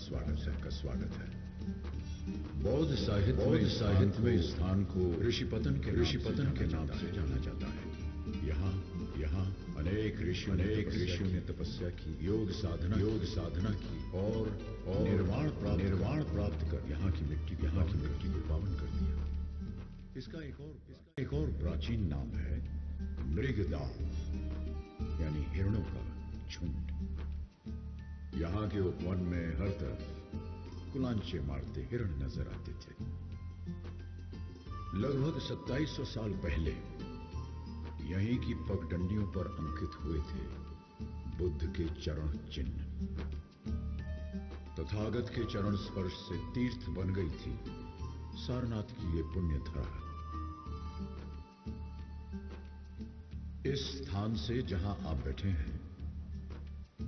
स्वागत है। बौद्ध साहित्य में इस स्थान को ऋषिपतन के नाम से जाना जाता है। यहाँ अनेक ऋषियों ने तपस्या की, योग साधना की और निर्वाण प्राप्त कर यहाँ की मिट्टी को पावन कर दिया। इसका एक और प्राचीन नाम है मृगदाव, यानी हिरणों का झुंड। यहाँ के उपवन में हर तरफ कुलांचे मारते हिरण नजर आते थे। लगभग 2700 साल पहले यहीं की पगडंडियों पर अंकित हुए थे बुद्ध के चरण चिन्ह। तथागत के चरण स्पर्श से तीर्थ बन गई थी सारनाथ की ये पुण्य धरा। इस स्थान से जहां आप बैठे हैं,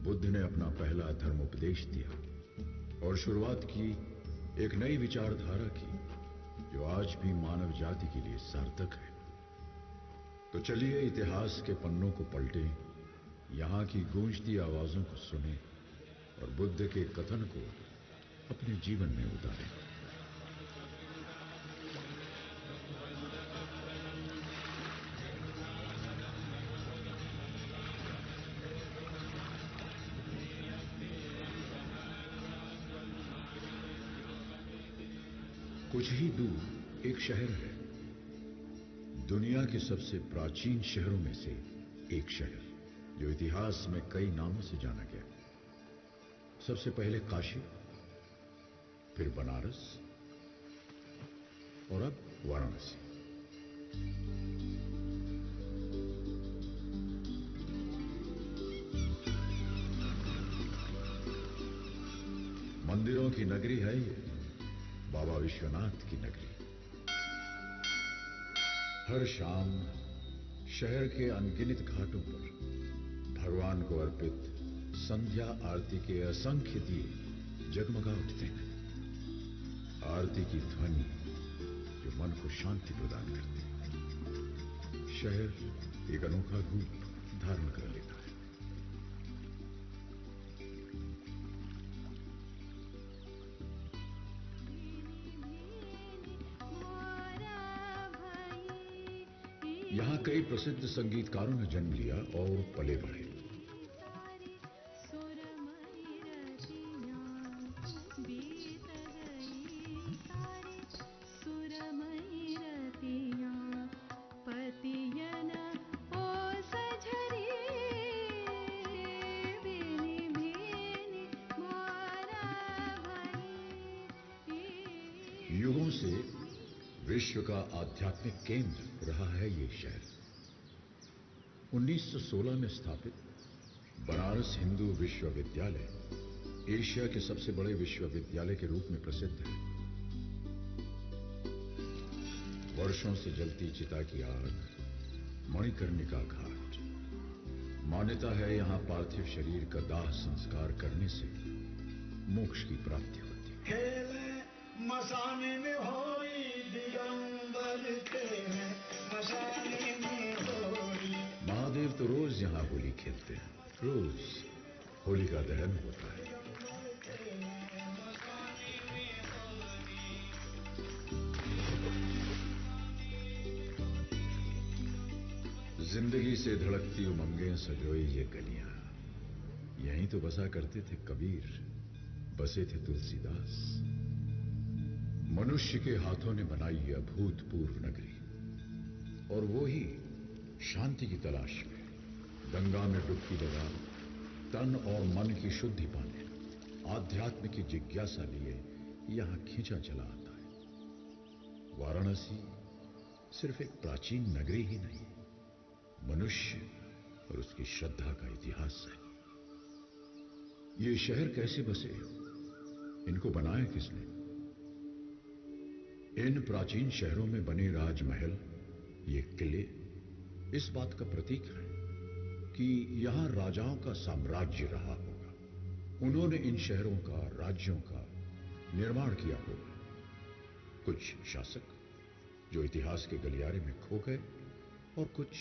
बुद्ध ने अपना पहला धर्मोपदेश दिया और शुरुआत की एक नई विचारधारा की, जो आज भी मानव जाति के लिए सार्थक है। तो चलिए इतिहास के पन्नों को पलटें, यहां की गूंजती आवाजों को सुनें और बुद्ध के कथन को अपने जीवन में उतारें। कुछ ही दूर एक शहर है, दुनिया के सबसे प्राचीन शहरों में से एक शहर, जो इतिहास में कई नामों से जाना गया। सबसे पहले काशी, फिर बनारस और अब वाराणसी। मंदिरों की नगरी है ये, बाबा विश्वनाथ की नगरी। हर शाम शहर के अनगिनत घाटों पर भगवान को अर्पित संध्या आरती के असंख्य दिए जगमगा उठते हैं। आरती की ध्वनि जो मन को शांति प्रदान करती है। शहर एक अनोखा रूप धारण कर लेता है। यहां कई प्रसिद्ध संगीतकारों ने जन्म लिया और पले बढ़े। युगों से विश्व का आध्यात्मिक केंद्र रहा है ये शहर। 1916 में स्थापित बनारस हिंदू विश्वविद्यालय एशिया के सबसे बड़े विश्वविद्यालय के रूप में प्रसिद्ध है। वर्षों से जलती चिता की आग, मणिकर्णिका घाट। मान्यता है यहां पार्थिव शरीर का दाह संस्कार करने से मोक्ष की प्राप्ति होती है। मसाने में होई दिगंबर खेले, मसाने में होई। महादेव तो रोज यहाँ होली खेलते हैं, रोज होलिका दहन होता है। जिंदगी से धड़कती उमंगें सजोई ये गलियां, यहीं तो बसा करते थे कबीर, बसे थे तुलसीदास। मनुष्य के हाथों ने बनाई ये अभूतपूर्व नगरी, और वो ही शांति की तलाश में गंगा में डुबकी लगा तन और मन की शुद्धि पाने, आध्यात्म की जिज्ञासा लिए यहां खींचा चला आता है। वाराणसी सिर्फ एक प्राचीन नगरी ही नहीं, मनुष्य और उसकी श्रद्धा का इतिहास है। ये शहर कैसे बसे, इनको बनाया किसने? इन प्राचीन शहरों में बने राजमहल, ये किले इस बात का प्रतीक है कि यहां राजाओं का साम्राज्य रहा होगा। उन्होंने इन शहरों का, राज्यों का निर्माण किया होगा। कुछ शासक जो इतिहास के गलियारे में खो गए, और कुछ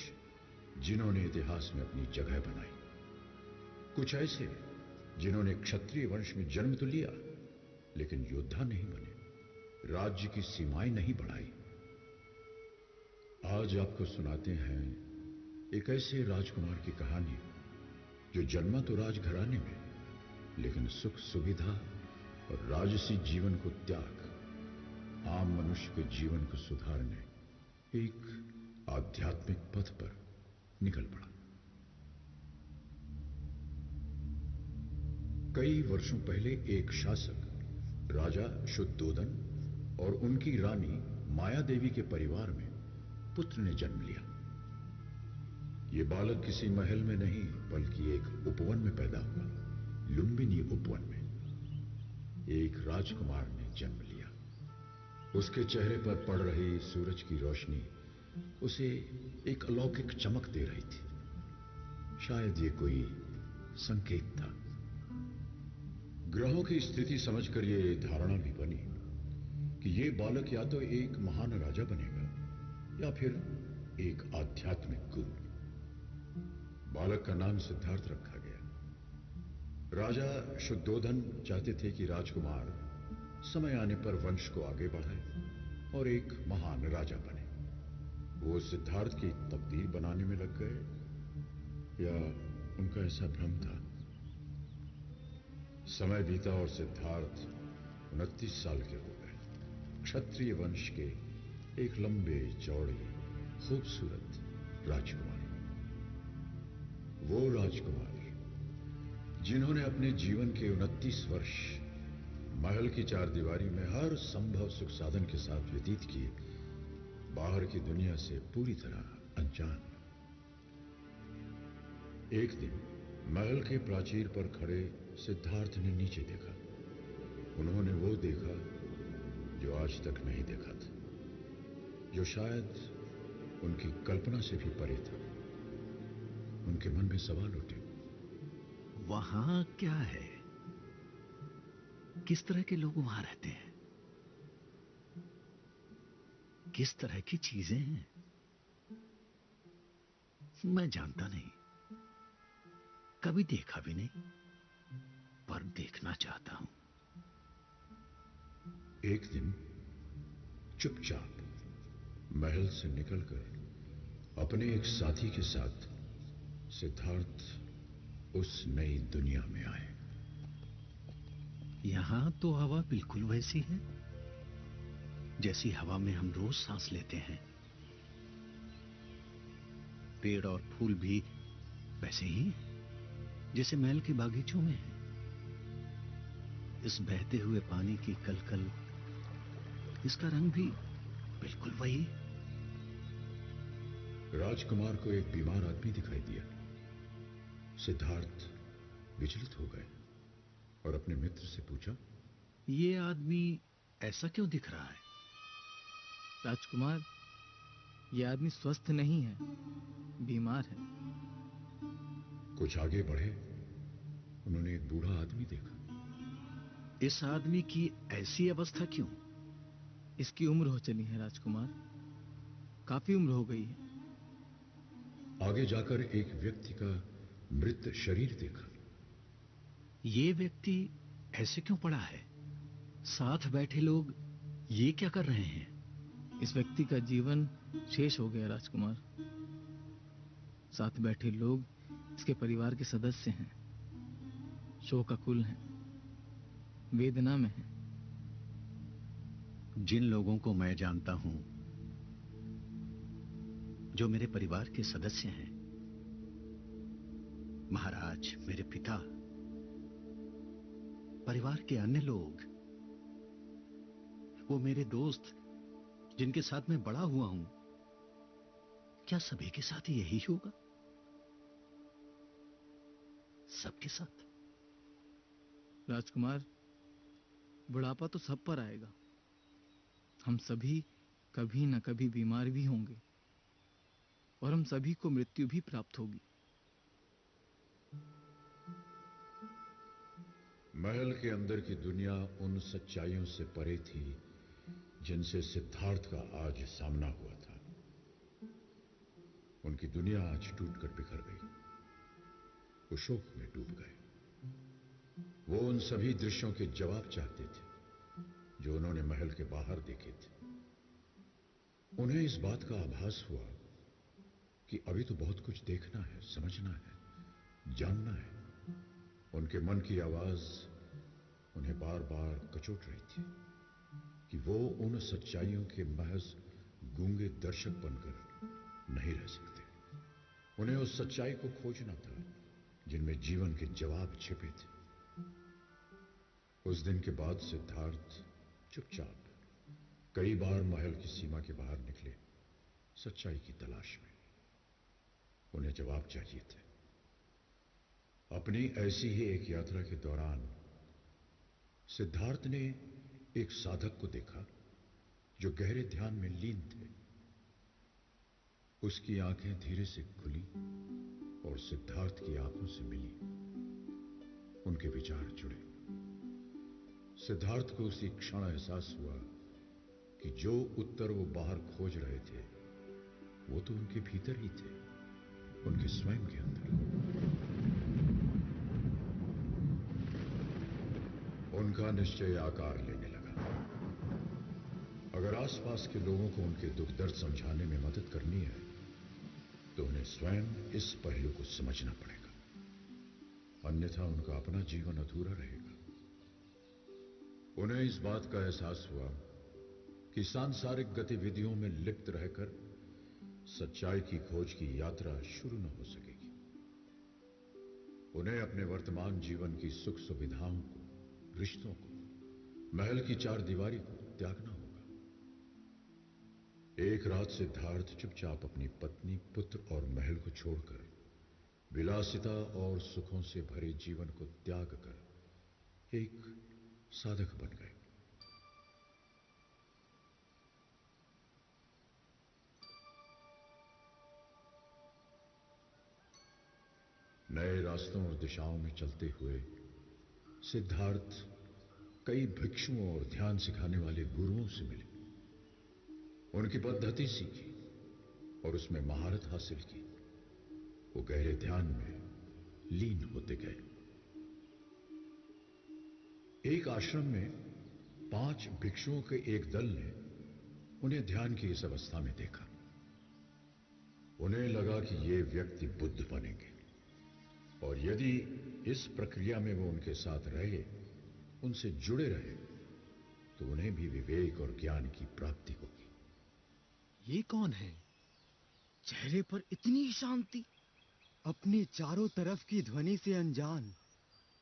जिन्होंने इतिहास में अपनी जगह बनाई। कुछ ऐसे जिन्होंने क्षत्रिय वंश में जन्म तो लिया, लेकिन योद्धा नहीं बने, राज्य की सीमाएं नहीं बढ़ाई। आज आपको सुनाते हैं एक ऐसे राजकुमार की कहानी जो जन्मा तो राजघराने में, लेकिन सुख सुविधा और राजसी जीवन को त्याग आम मनुष्य के जीवन को सुधारने एक आध्यात्मिक पथ पर निकल पड़ा। कई वर्षों पहले एक शासक राजा शुद्धोदन और उनकी रानी माया देवी के परिवार में पुत्र ने जन्म लिया। यह बालक किसी महल में नहीं बल्कि एक उपवन में पैदा हुआ। लुंबिनी उपवन में एक राजकुमार ने जन्म लिया। उसके चेहरे पर पड़ रही सूरज की रोशनी उसे एक अलौकिक चमक दे रही थी। शायद ये कोई संकेत था। ग्रहों की स्थिति समझकर यह धारणा भी बनी कि यह बालक या तो एक महान राजा बनेगा या फिर एक आध्यात्मिक गुरु। बालक का नाम सिद्धार्थ रखा गया। राजा शुद्धोदन चाहते थे कि राजकुमार समय आने पर वंश को आगे बढ़ाए और एक महान राजा बने। वो सिद्धार्थ की तकदीर बनाने में लग गए या उनका ऐसा भ्रम था। समय बीता और सिद्धार्थ 29 साल के हो गए। क्षत्रिय वंश के एक लंबे चौड़े खूबसूरत राजकुमार। वो राजकुमार जिन्होंने अपने जीवन के 29 वर्ष महल की चारदीवारी में हर संभव सुख साधन के साथ व्यतीत किए, बाहर की दुनिया से पूरी तरह अनजान। एक दिन महल के प्राचीर पर खड़े सिद्धार्थ ने नीचे देखा। उन्होंने वो देखा जो आज तक नहीं देखा था, जो शायद उनकी कल्पना से भी परे था। उनके मन में सवाल उठे, वहां क्या है? किस तरह के लोग वहां रहते हैं? किस तरह की चीजें हैं? मैं जानता नहीं, कभी देखा भी नहीं, पर देखना चाहता हूं। एक दिन चुपचाप महल से निकलकर अपने एक साथी के साथ सिद्धार्थ उस नई दुनिया में आए। यहां तो हवा बिल्कुल वैसी है जैसी हवा में हम रोज सांस लेते हैं। पेड़ और फूल भी वैसे ही जैसे महल के बागीचों में है। इस बहते हुए पानी की कलकल, इसका रंग भी बिल्कुल वही। राजकुमार को एक बीमार आदमी दिखाई दिया। सिद्धार्थ विचलित हो गए और अपने मित्र से पूछा, ये आदमी ऐसा क्यों दिख रहा है? राजकुमार, यह आदमी स्वस्थ नहीं है, बीमार है। कुछ आगे बढ़े, उन्होंने एक बूढ़ा आदमी देखा। इस आदमी की ऐसी अवस्था क्यों? इसकी उम्र हो चली है राजकुमार, काफी उम्र हो गई है। आगे जाकर एक व्यक्ति का मृत शरीर देखा। ये व्यक्ति ऐसे क्यों पड़ा है? साथ बैठे लोग ये क्या कर रहे हैं? इस व्यक्ति का जीवन शेष हो गया राजकुमार। साथ बैठे लोग इसके परिवार के सदस्य हैं, शोकाकुल हैं, वेदना में हैं। जिन लोगों को मैं जानता हूं, जो मेरे परिवार के सदस्य हैं, महाराज, मेरे पिता, परिवार के अन्य लोग, वो मेरे दोस्त जिनके साथ मैं बड़ा हुआ हूं, क्या सभी के साथ यही होगा? सबके साथ? राजकुमार, बुढ़ापा तो सब पर आएगा। हम सभी कभी न कभी बीमार भी होंगे और हम सभी को मृत्यु भी प्राप्त होगी। महल के अंदर की दुनिया उन सच्चाइयों से परे थी जिनसे सिद्धार्थ का आज सामना हुआ था। उनकी दुनिया आज टूटकर बिखर गई। वो शोक में डूब गए। वो उन सभी दृश्यों के जवाब चाहते थे जो उन्होंने महल के बाहर देखे थे। उन्हें इस बात का आभास हुआ कि अभी तो बहुत कुछ देखना है, समझना है, जानना है। उनके मन की आवाज उन्हें बार बार कचोट रही थी कि वो उन सच्चाइयों के महज गूंगे दर्शक बनकर नहीं रह सकते। उन्हें उस सच्चाई को खोजना था जिनमें जीवन के जवाब छिपे थे। उस दिन के बाद सिद्धार्थ चुपचाप कई बार महल की सीमा के बाहर निकले, सच्चाई की तलाश में। उन्हें जवाब चाहिए थे। अपनी ऐसी ही एक यात्रा के दौरान सिद्धार्थ ने एक साधक को देखा जो गहरे ध्यान में लीन थे। उसकी आंखें धीरे से खुली और सिद्धार्थ की आंखों से मिली। उनके विचार जुड़े। सिद्धार्थ को उसी क्षण एहसास हुआ कि जो उत्तर वो बाहर खोज रहे थे वो तो उनके भीतर ही थे, उनके स्वयं के अंदर। उनका निश्चय आकार लेने लगा। अगर आसपास के लोगों को उनके दुख दर्द समझाने में मदद करनी है तो उन्हें स्वयं इस पहलू को समझना पड़ेगा, अन्यथा उनका अपना जीवन अधूरा रहेगा। उन्हें इस बात का एहसास हुआ कि सांसारिक गतिविधियों में लिप्त रहकर सच्चाई की खोज की यात्रा शुरू न हो सकेगी। उन्हें अपने वर्तमान जीवन की सुख सुविधाओं को, रिश्तों को, महल की चार दीवारी को त्यागना होगा। एक रात सिद्धार्थ चुपचाप अपनी पत्नी, पुत्र और महल को छोड़कर विलासिता और सुखों से भरे जीवन को त्याग कर एक साधक बन गए। नए रास्तों और दिशाओं में चलते हुए सिद्धार्थ कई भिक्षुओं और ध्यान सिखाने वाले गुरुओं से मिले। उनकी पद्धति सीखी और उसमें महारत हासिल की। वो गहरे ध्यान में लीन होते गए। एक आश्रम में 5 भिक्षुओं के एक दल ने उन्हें ध्यान की इस अवस्था में देखा। उन्हें लगा कि ये व्यक्ति बुद्ध बनेंगे और यदि इस प्रक्रिया में वो उनके साथ रहे, उनसे जुड़े रहे, तो उन्हें भी विवेक और ज्ञान की प्राप्ति होगी। ये कौन है? चेहरे पर इतनी शांति, अपने चारों तरफ की ध्वनि से अनजान,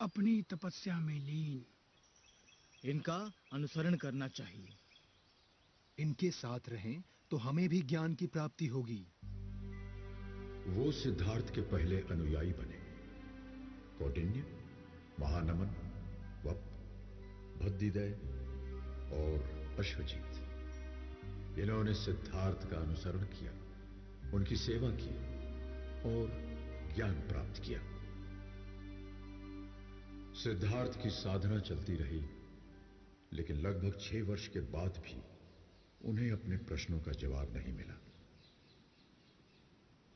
अपनी तपस्या में लीन। इनका अनुसरण करना चाहिए। इनके साथ रहें तो हमें भी ज्ञान की प्राप्ति होगी। वो सिद्धार्थ के पहले अनुयायी बने। कौंडिन्य, महानमन, वप, भद्दिदय और अश्वजीत। इन्होंने सिद्धार्थ का अनुसरण किया, उनकी सेवा की और ज्ञान प्राप्त किया। सिद्धार्थ की साधना चलती रही, लेकिन लगभग 6 वर्ष के बाद भी उन्हें अपने प्रश्नों का जवाब नहीं मिला।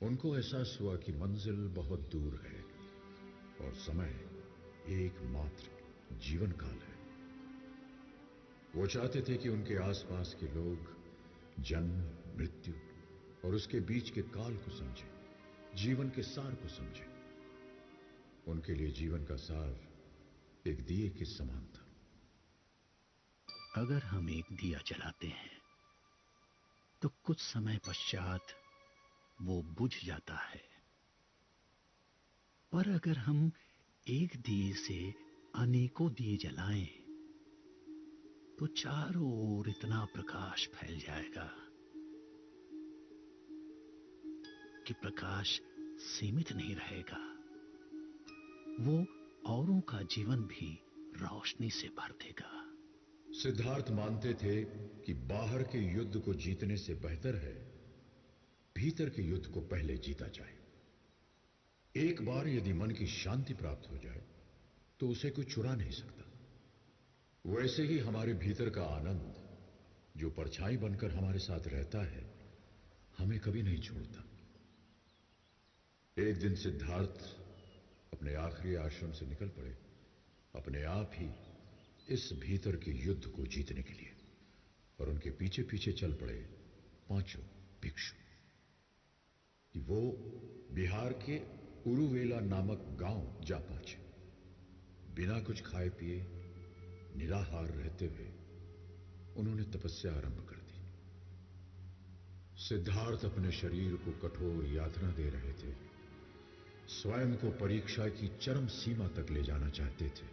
उनको एहसास हुआ कि मंजिल बहुत दूर है और समय एकमात्र जीवन काल है। वो चाहते थे कि उनके आसपास के लोग जन्म, मृत्यु और उसके बीच के काल को समझें, जीवन के सार को समझें। उनके लिए जीवन का सार एक दिए के समान था। अगर हम एक दिया जलाते हैं तो कुछ समय पश्चात वो बुझ जाता है, पर अगर हम एक दिए से अनेकों दिए जलाएं तो चारों ओर इतना प्रकाश फैल जाएगा कि प्रकाश सीमित नहीं रहेगा, वो औरों का जीवन भी रोशनी से भर देगा। सिद्धार्थ मानते थे कि बाहर के युद्ध को जीतने से बेहतर है भीतर के युद्ध को पहले जीता जाए। एक बार यदि मन की शांति प्राप्त हो जाए तो उसे कोई चुरा नहीं सकता। वैसे ही हमारे भीतर का आनंद, जो परछाई बनकर हमारे साथ रहता है, हमें कभी नहीं छोड़ता। एक दिन सिद्धार्थ अपने आखिरी आश्रम से निकल पड़े। अपने आप ही इस भीतर के युद्ध को जीतने के लिए और उनके पीछे पीछे चल पड़े पांचों भिक्षु कि वो बिहार के उरुवेला नामक गांव जा पहुंचे। बिना कुछ खाए पिए निराहार रहते हुए उन्होंने तपस्या आरंभ कर दी। सिद्धार्थ अपने शरीर को कठोर यातना दे रहे थे, स्वयं को परीक्षा की चरम सीमा तक ले जाना चाहते थे।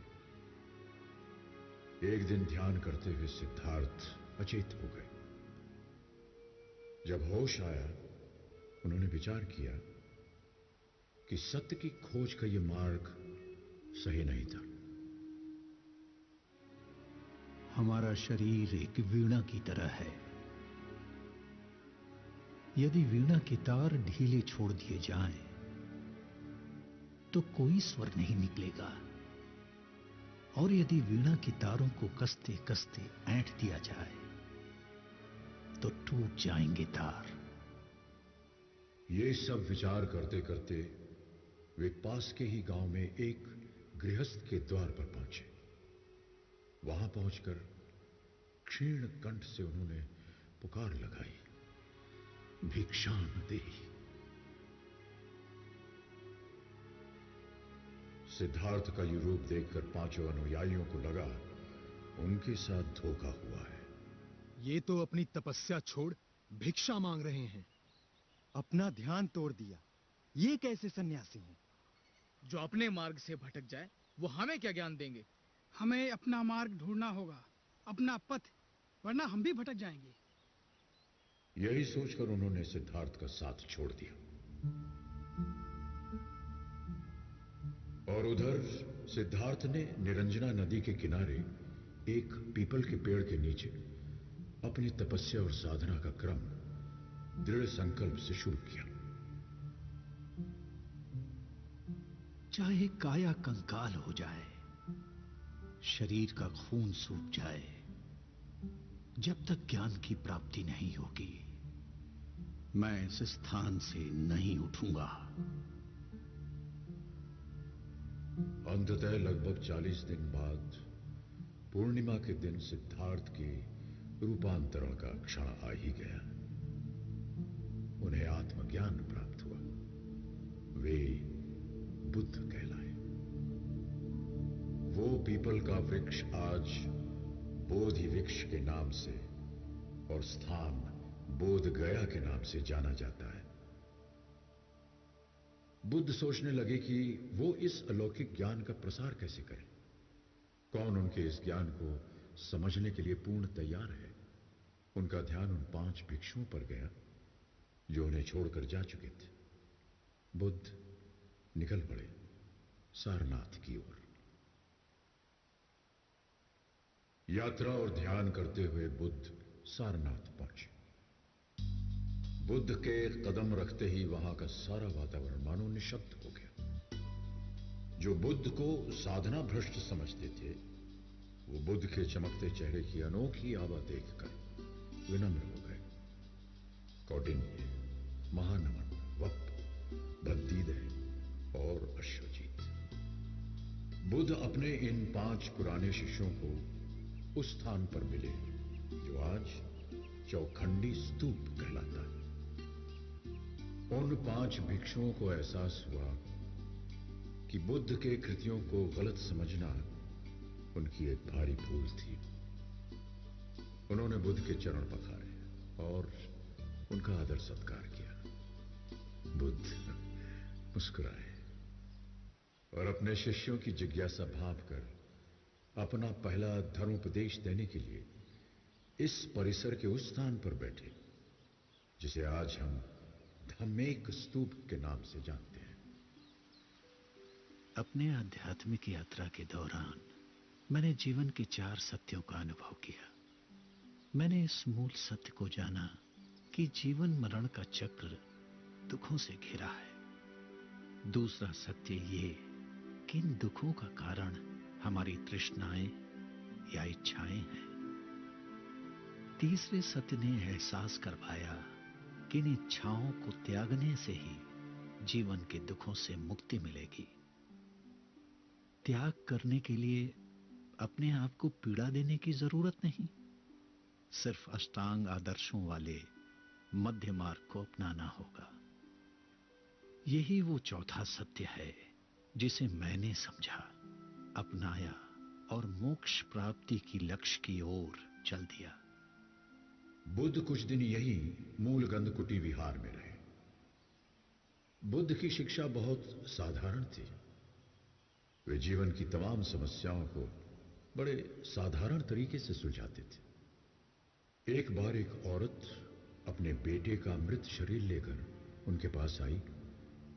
एक दिन ध्यान करते हुए सिद्धार्थ अचेत हो गए। जब होश आया, उन्होंने विचार किया कि सत्य की खोज का यह मार्ग सही नहीं था। हमारा शरीर एक वीणा की तरह है। यदि वीणा के तार ढीले छोड़ दिए जाएं, तो कोई स्वर नहीं निकलेगा, और यदि वीणा के तारों को कसते कसते ऐंठ दिया जाए तो टूट जाएंगे तार। ये सब विचार करते करते वे पास के ही गांव में एक गृहस्थ के द्वार पर पहुंचे। वहां पहुंचकर क्षीण कंठ से उन्होंने पुकार लगाई, भिक्षाम देहि। सिद्धार्थ का ये रूप देखकर पांचों अनुयायियों को लगा उनके साथ धोखा हुआ है। ये तो अपनी तपस्या छोड़ भिक्षा मांग रहे हैं। अपना ध्यान तोड़ दिया। ये कैसे सन्यासी हैं? जो अपने मार्ग से भटक जाए वो हमें क्या ज्ञान देंगे? हमें अपना मार्ग ढूंढना होगा, अपना पथ, वरना हम भी भटक जाएंगे। यही सोचकर उन्होंने सिद्धार्थ का साथ छोड़ दिया। और उधर सिद्धार्थ ने निरंजना नदी के किनारे एक पीपल के पेड़ के नीचे अपनी तपस्या और साधना का क्रम दृढ़ संकल्प से शुरू किया। चाहे काया कंकाल हो जाए, शरीर का खून सूख जाए, जब तक ज्ञान की प्राप्ति नहीं होगी, मैं इस स्थान से नहीं उठूंगा। अंततः लगभग 40 दिन बाद पूर्णिमा के दिन सिद्धार्थ के रूपांतरण का क्षण आ ही गया। उन्हें आत्मज्ञान प्राप्त हुआ। वे बुद्ध कहलाए। वो पीपल का वृक्ष आज बोधि वृक्ष के नाम से और स्थान बोध गया के नाम से जाना जाता है। बुद्ध सोचने लगे कि वो इस अलौकिक ज्ञान का प्रसार कैसे करें। कौन उनके इस ज्ञान को समझने के लिए पूर्ण तैयार है। उनका ध्यान उन 5 भिक्षुओं पर गया जो उन्हें छोड़कर जा चुके थे। बुद्ध निकल पड़े सारनाथ की ओर। यात्रा और ध्यान करते हुए बुद्ध सारनाथ पहुंचे। बुद्ध के कदम रखते ही वहां का सारा वातावरण मानो निशब्द हो गया। जो बुद्ध को साधना भ्रष्ट समझते थे, वो बुद्ध के चमकते चेहरे की अनोखी आभा देखकर विनम्र हो गए। कौटिन्य, महानमन, वप, भद्दीदय और अश्वजीत। बुद्ध अपने इन 5 पुराने शिष्यों को उस स्थान पर मिले जो आज चौखंडी स्तूप कहलाता है। उन 5 भिक्षुओं को एहसास हुआ कि बुद्ध के कृतियों को गलत समझना उनकी एक भारी भूल थी। उन्होंने बुद्ध के चरण पखारे और उनका आदर सत्कार किया। बुद्ध मुस्कुराए और अपने शिष्यों की जिज्ञासा भांपकर अपना पहला धर्मोपदेश देने के लिए इस परिसर के उस स्थान पर बैठे जिसे आज हम धम्मेक स्तूप के नाम से जानते हैं। अपने आध्यात्मिक यात्रा के दौरान मैंने जीवन के 4 सत्यों का अनुभव किया। मैंने इस मूल सत्य को जाना कि जीवन मरण का चक्र दुखों से घिरा है। दूसरा सत्य ये कि इन दुखों का कारण हमारी तृष्णाएं या इच्छाएं हैं। तीसरे सत्य ने एहसास करवाया कि इन इच्छाओं को त्यागने से ही जीवन के दुखों से मुक्ति मिलेगी। त्याग करने के लिए अपने आप को पीड़ा देने की जरूरत नहीं। सिर्फ अष्टांग आदर्शों वाले मध्य मार्ग को अपनाना होगा। यही वो चौथा सत्य है जिसे मैंने समझा, अपनाया और मोक्ष प्राप्ति की लक्ष्य की ओर चल दिया। बुद्ध कुछ दिन यही मूल गंधकुटी विहार में रहे। बुद्ध की शिक्षा बहुत साधारण थी। वे जीवन की तमाम समस्याओं को बड़े साधारण तरीके से सुलझाते थे। एक बार एक औरत अपने बेटे का मृत शरीर लेकर उनके पास आई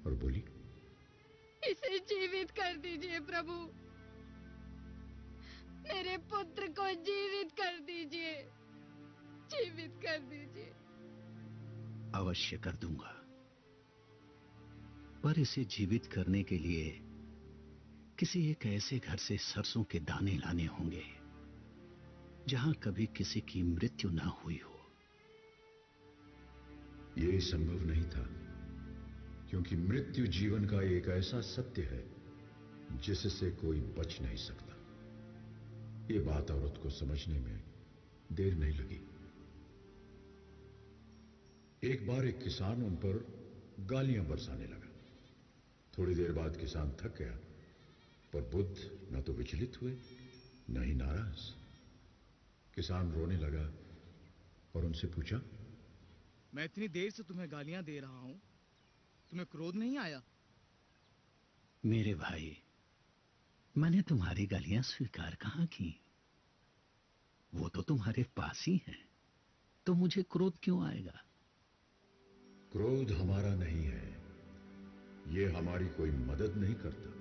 और बोली, इसे जीवित कर दीजिए प्रभु, मेरे पुत्र को जीवित कर दीजिए, जीवित कर दीजिए। अवश्य कर दूंगा, पर इसे जीवित करने के लिए किसी एक ऐसे घर से सरसों के दाने लाने होंगे जहां कभी किसी की मृत्यु ना हुई हो। यह संभव नहीं था, क्योंकि मृत्यु जीवन का एक ऐसा सत्य है जिससे कोई बच नहीं सकता। यह बात औरत को समझने में देर नहीं लगी। एक बार एक किसान उन पर गालियां बरसाने लगा। थोड़ी देर बाद किसान थक गया, पर बुद्ध न तो विचलित हुए न ही नाराज। किसान रोने लगा और उनसे पूछा, मैं इतनी देर से तुम्हें गालियां दे रहा हूं, तुम्हें क्रोध नहीं आया? मेरे भाई, मैंने तुम्हारी गालियां स्वीकार कहां की? वो तो तुम्हारे पास ही है, तो मुझे क्रोध क्यों आएगा? क्रोध हमारा नहीं है। यह हमारी कोई मदद नहीं करता।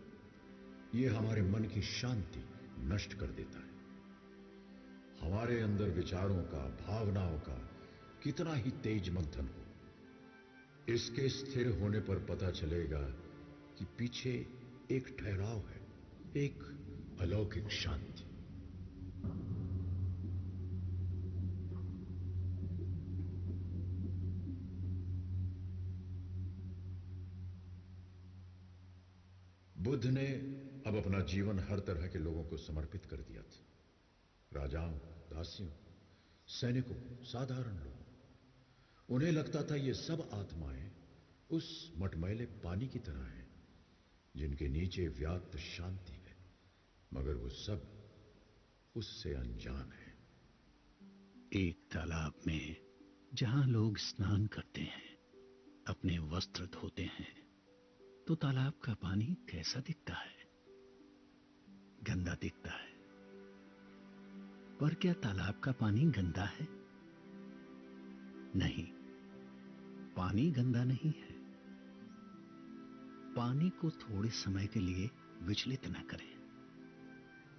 यह हमारे मन की शांति नष्ट कर देता है। हमारे अंदर विचारों का, भावनाओं का कितना ही तेज मंथन हो, इसके स्थिर होने पर पता चलेगा कि पीछे एक ठहराव है, एक अलौकिक शांति। बुद्ध ने अब अपना जीवन हर तरह के लोगों को समर्पित कर दिया था। राजाओं, दासियों, सैनिकों, साधारण लोगों। उन्हें लगता था ये सब आत्माएं उस मटमैले पानी की तरह हैं जिनके नीचे व्याप्त शांति है, मगर वो सब उससे अनजान है। एक तालाब में जहां लोग स्नान करते हैं, अपने वस्त्र धोते हैं, तो तालाब का पानी कैसा दिखता है? गंदा दिखता है। पर क्या तालाब का पानी गंदा है? नहीं, पानी गंदा नहीं है। पानी को थोड़े समय के लिए विचलित न करें,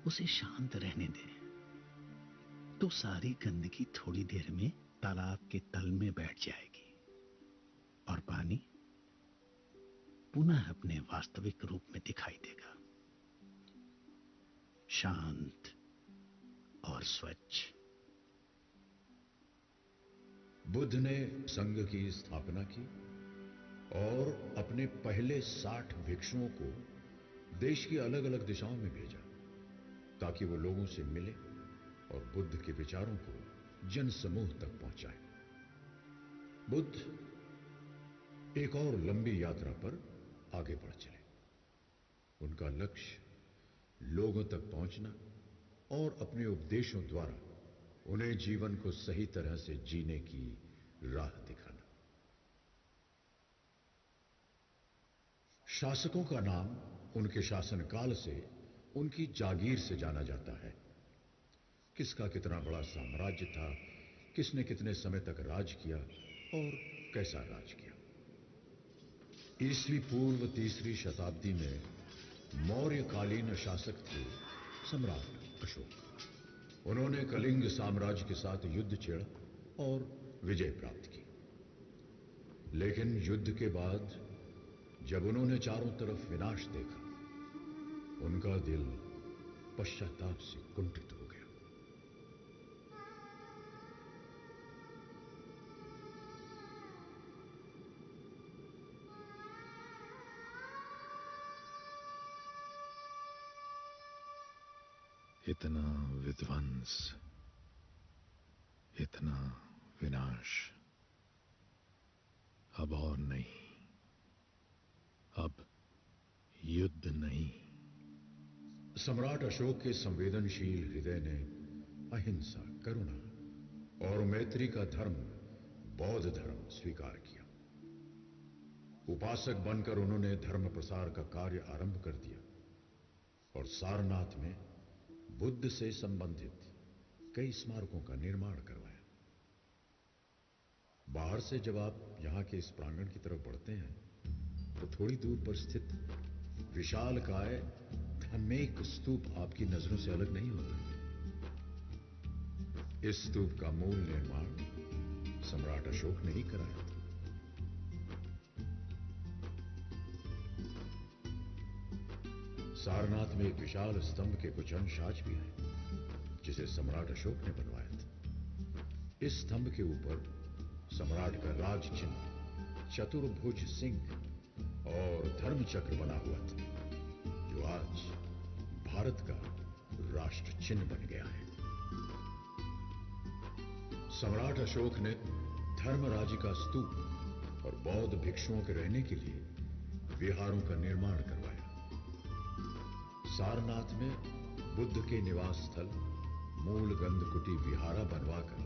उसे शांत रहने दें, तो सारी गंदगी थोड़ी देर में तालाब के तल में बैठ जाएगी और पानी पुनः अपने वास्तविक रूप में दिखाई देगा, शांत और स्वच्छ। बुद्ध ने संघ की स्थापना की और अपने पहले 60 भिक्षुओं को देश की अलग अलग दिशाओं में भेजा, ताकि वो लोगों से मिले और बुद्ध के विचारों को जन समूह तक पहुंचाए। बुद्ध एक और लंबी यात्रा पर आगे बढ़ चले। उनका लक्ष्य लोगों तक पहुंचना और अपने उपदेशों द्वारा उन्हें जीवन को सही तरह से जीने की राह दिखाना। शासकों का नाम उनके शासनकाल से, उनकी जागीर से जाना जाता है। किसका कितना बड़ा साम्राज्य था, किसने कितने समय तक राज किया और कैसा राज किया। ईस्वी पूर्व 3री शताब्दी में मौर्यकालीन शासक थे सम्राट अशोक। उन्होंने कलिंग साम्राज्य के साथ युद्ध छेड़ा और विजय प्राप्त की। लेकिन युद्ध के बाद जब उन्होंने चारों तरफ विनाश देखा, उनका दिल पश्चाताप से कुंठित हो गया। इतना विध्वंस, इतना विनाश अब और नहीं। अब युद्ध नहीं। सम्राट अशोक के संवेदनशील हृदय ने अहिंसा, करुणा और मैत्री का धर्म, बौद्ध धर्म स्वीकार किया। उपासक बनकर उन्होंने धर्म प्रसार का कार्य आरंभ कर दिया और सारनाथ में बुद्ध से संबंधित कई स्मारकों का निर्माण करवाया। बाहर से जब आप यहां के इस प्रांगण की तरफ बढ़ते हैं तो थोड़ी दूर पर स्थित विशालकाय धम्मेक स्तूप आपकी नजरों से अलग नहीं होता। इस स्तूप का मूल निर्माण सम्राट अशोक ने ही कराया था। सारनाथ में एक विशाल स्तंभ के कुछ अंश आज भी हैं, जिसे सम्राट अशोक ने बनवाया था। इस स्तंभ के ऊपर सम्राट का राज चिन्ह चतुर्भुज सिंह और धर्म चक्र बना हुआ था, जो आज भारत का राष्ट्र चिन्ह बन गया है। सम्राट अशोक ने धर्मराज का स्तूप और बौद्ध भिक्षुओं के रहने के लिए विहारों का निर्माण करवाया। सारनाथ में बुद्ध के निवास स्थल मूल गंधकुटी विहारा बनवाकर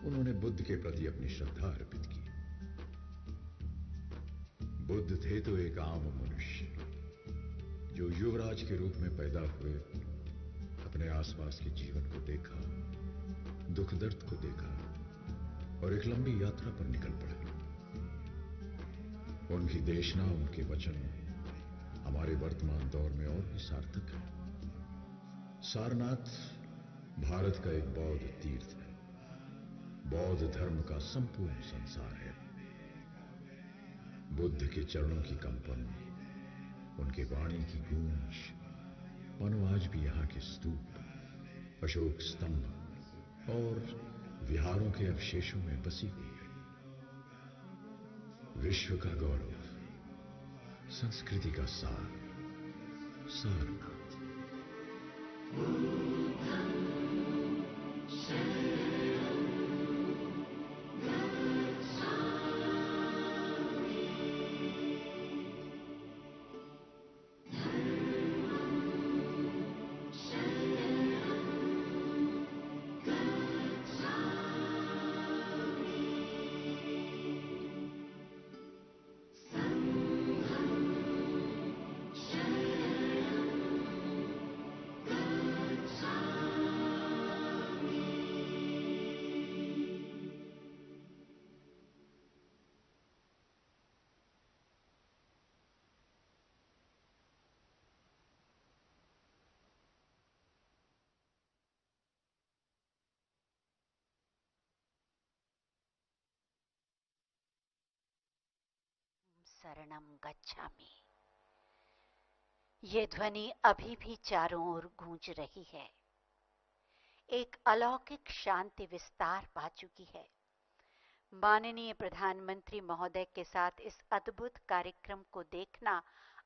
उन्होंने बुद्ध के प्रति अपनी श्रद्धा अर्पित की। बुद्ध थे तो एक आम मनुष्य, जो युवराज के रूप में पैदा हुए, अपने आसपास के जीवन को देखा, दुख दर्द को देखा और एक लंबी यात्रा पर निकल पड़े। उनकी देशना, उनके वचन हमारे वर्तमान दौर में और भी सार्थक है। सारनाथ भारत का एक बौद्ध तीर्थ है, बौद्ध धर्म का संपूर्ण संसार है। बुद्ध के चरणों की कंपन, उनके वाणी की गूंज मानो आज भी यहाँ के स्तूप, अशोक स्तंभ और विहारों के अवशेषों में बसी हुई है। विश्व का गौरव, संस्कृति का सार, सारनाथ। शरणं गच्छामि। ये ध्वनि अभी भी चारों ओर गूंज रही है। एक अलौकिक शांति विस्तार पा चुकी है। माननीय प्रधानमंत्री महोदय के साथ इस अद्भुत कार्यक्रम को देखना